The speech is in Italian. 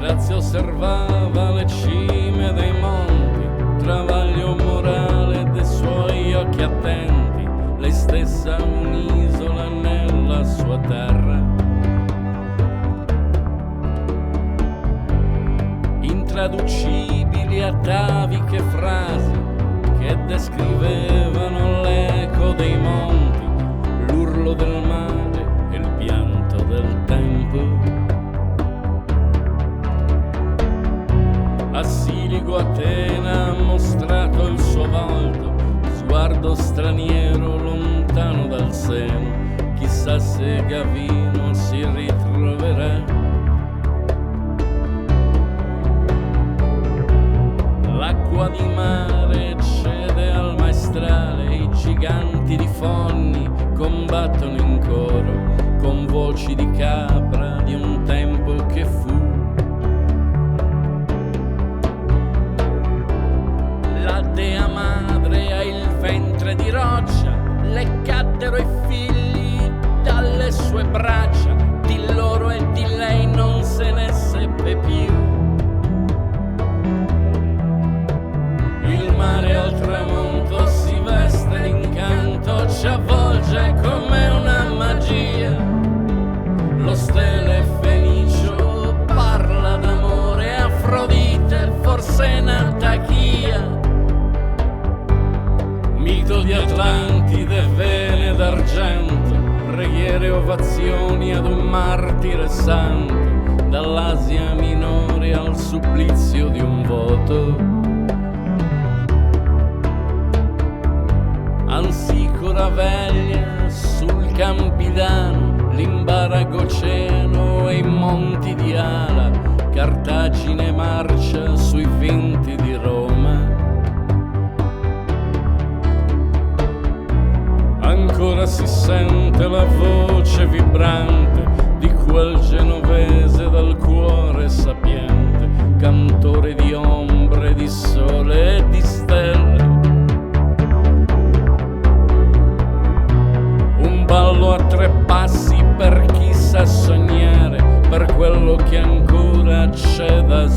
Grazia osservava le cime dei monti, travaglio morale dei suoi occhi attenti, lei stessa un'isola nella sua terra. Intraducibili ataviche frasi che descrivevano l'eco dei monti, l'urlo del mare e il pianto del tempo. A Siligo Atena ha mostrato il suo volto, sguardo straniero lontano dal seno, chissà se Gavino si ritroverà. L'acqua di mare cede al maestrale, i giganti di Fonni combattono in coro, con voci di capra di un tempo che fu. La dea madre ha il ventre di roccia, le caddero i figli dalle sue braccia, di loro e di lei non se ne seppe più. Il mare al tramonto si veste d'incanto, ci avvolge come una magia. Lo stele fenicio parla d'amore, Afrodite forse Nautachia. Mito di Atlantide, vene d'argento, preghiere e ovazioni ad un martire santo, dall'Asia minore al supplizio di un voto. Ansicora veglia sul Campidano, l'Imbaragoceno e i monti di Ala, Cartagine marcia sui venti di Roma. Ancora si sente la voce vibrante di quel genovese dal cuore sapiente, cantore di ombre, di sole e di stelle. Un ballo a tre passi per chi sa sognare, per quello che ancora c'è da